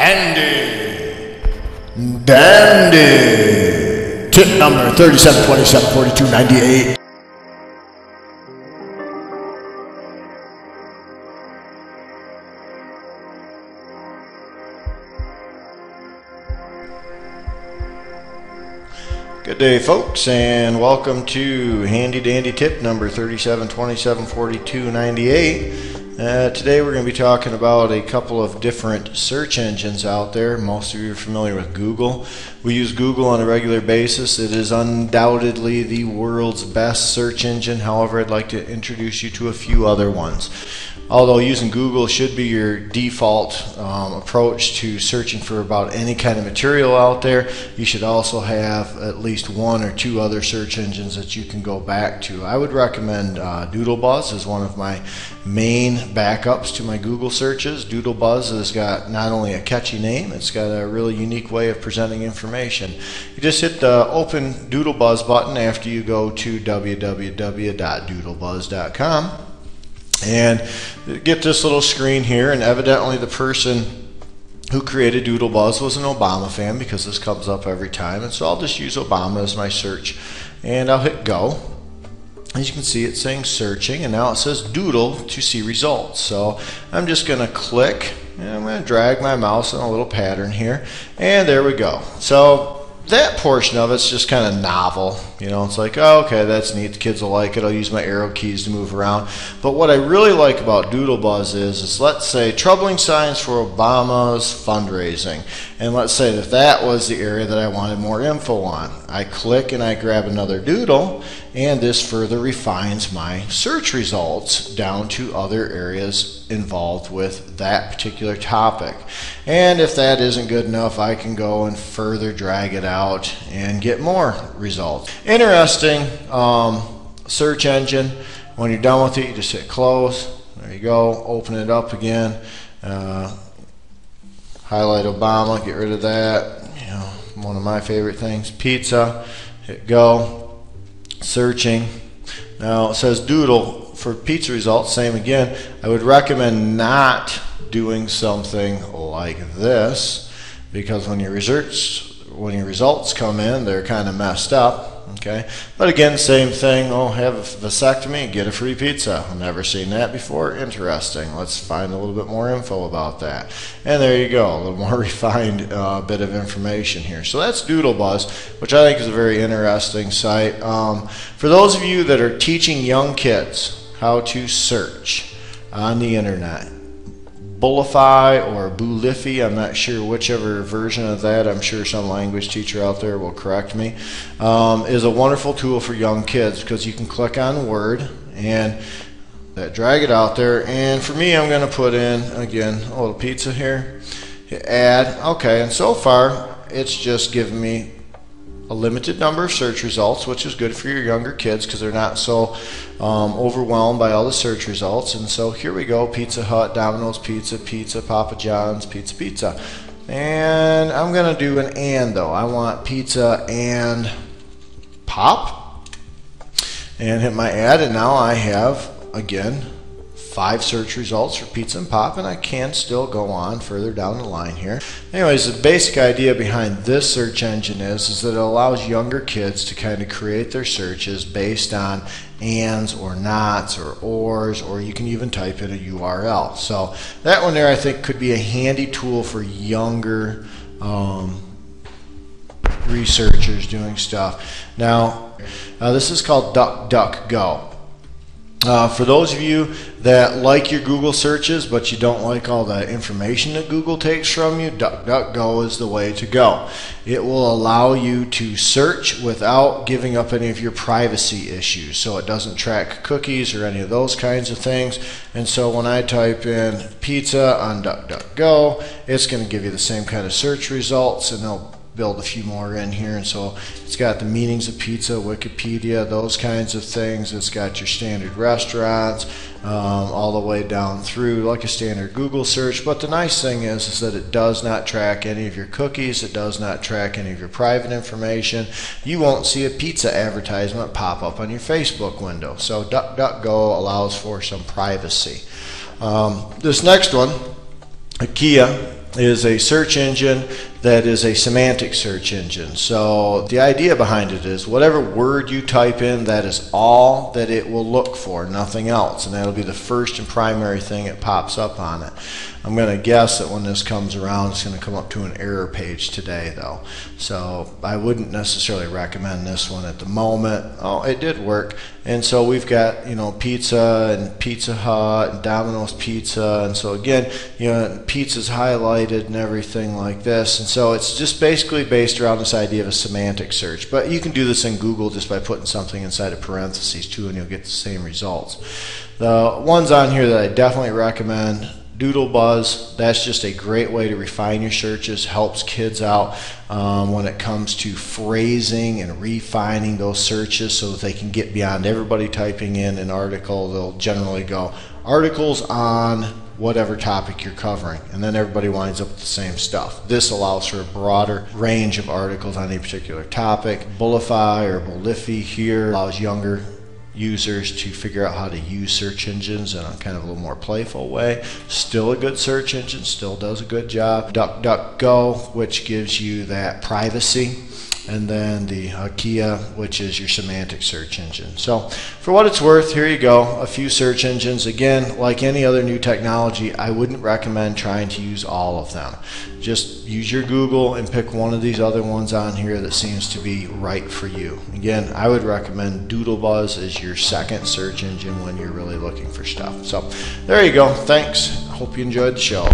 Handy Dandy. Tip number 37274298. Good day, folks, and welcome to Handy Dandy tip number 37274298. Today we're going to be talking about a couple of different search engines out there. Most of you are familiar with Google. We use Google on a regular basis. It is undoubtedly the world's best search engine. However, I'd like to introduce you to a few other ones. Although using Google should be your default approach to searching for about any kind of material out there, you should also have at least one or two other search engines that you can go back to. I would recommend Doodlebuzz as one of my main backups to my Google searches. Doodlebuzz has got not only a catchy name, it's got a really unique way of presenting information. You just hit the open Doodlebuzz button after you go to www.doodlebuzz.com. and get this little screen here, and evidently the person who created Doodlebuzz was an Obama fan, because this comes up every time, and so I'll just use Obama as my search, and I'll hit go. As you can see, it's saying searching, and now it says doodle to see results. So I'm just going to click, and I'm going to drag my mouse in a little pattern here, and there we go. So that portion of it's just kind of novel. You know, it's like, oh, okay, that's neat. The kids will like it. I'll use my arrow keys to move around. But what I really like about Doodlebuzz is let's say troubling signs for Obama's fundraising. And let's say that that was the area that I wanted more info on. I click and I grab another doodle, and this further refines my search results down to other areas involved with that particular topic. And if that isn't good enough, I can go and further drag it out and get more results. Interesting search engine. When you're done with it, you just hit close. There you go. Open it up again. Highlight Obama. Get rid of that. You know, one of my favorite things. Pizza. Hit go. Searching. Now it says doodle for pizza results. Same again. I would recommend not doing something like this, because when your results come in, they're kind of messed up. Okay, but again, same thing. Oh, have a vasectomy, get a free pizza. I've never seen that before. Interesting. Let's find a little bit more info about that. And there you go, a little more refined bit of information here. So that's Doodlebuzz, which I think is a very interesting site. For those of you that are teaching young kids how to search on the internet, Bullify or Boolify, I'm not sure whichever version of that, I'm sure some language teacher out there will correct me, is a wonderful tool for young kids, because you can click on Word and drag it out there. And for me, I'm going to put in, again, a little pizza here, hit add, okay, and so far it's just giving me a limited number of search results, which is good for your younger kids because they're not so overwhelmed by all the search results. And so here we go: Pizza Hut, Domino's Pizza, Pizza, Papa John's, Pizza, Pizza. And I'm going to do an and, though. I want pizza and pop. And hit my add, and now I have, again, 5 search results for pizza and pop, and I can still go on further down the line here. Anyways, the basic idea behind this search engine is that it allows younger kids to kind of create their searches based on ands or nots or ors, or you can even type in a URL. So that one there, I think, could be a handy tool for younger researchers doing stuff. Now, this is called DuckDuckGo. For those of you that like your Google searches, but you don't like all the information that Google takes from you, DuckDuckGo is the way to go. It will allow you to search without giving up any of your privacy issues. So it doesn't track cookies or any of those kinds of things. And so when I type in pizza on DuckDuckGo, it's going to give you the same kind of search results, and they'll build a few more in here. And so it's got the meanings of pizza, Wikipedia, those kinds of things. It's got your standard restaurants, all the way down through like a standard Google search. But the nice thing is that it does not track any of your cookies. It does not track any of your private information. You won't see a pizza advertisement pop up on your Facebook window. So DuckDuckGo allows for some privacy. This next one, IKEA, is a search engine that is a semantic search engine. So the idea behind it is whatever word you type in, that is all that it will look for, nothing else, and that'll be the first and primary thing it pops up on it. I'm going to guess that when this comes around, it's going to come up to an error page today, though. So I wouldn't necessarily recommend this one at the moment. Oh, it did work. And so we've got, you know, pizza and Pizza Hut and Domino's Pizza, and so again, you know, pizza's highlighted and everything like this. And so it's just basically based around this idea of a semantic search. But you can do this in Google just by putting something inside of parentheses too, and you'll get the same results. The ones on here that I definitely recommend: Doodlebuzz. That's just a great way to refine your searches, helps kids out when it comes to phrasing and refining those searches so that they can get beyond everybody typing in an article. They'll generally go articles on whatever topic you're covering, and then everybody winds up with the same stuff. This allows for a broader range of articles on a particular topic. Bullify or Bullify here allows younger users to figure out how to use search engines in a kind of a little more playful way. Still a good search engine, still does a good job. DuckDuckGo, which gives you that privacy, and then the Akia, which is your semantic search engine. So for what it's worth, here you go, a few search engines. Again, like any other new technology, I wouldn't recommend trying to use all of them. Just use your Google and pick one of these other ones on here that seems to be right for you. Again, I would recommend Doodlebuzz as your second search engine when you're really looking for stuff. So there you go. Thanks. Hope you enjoyed the show.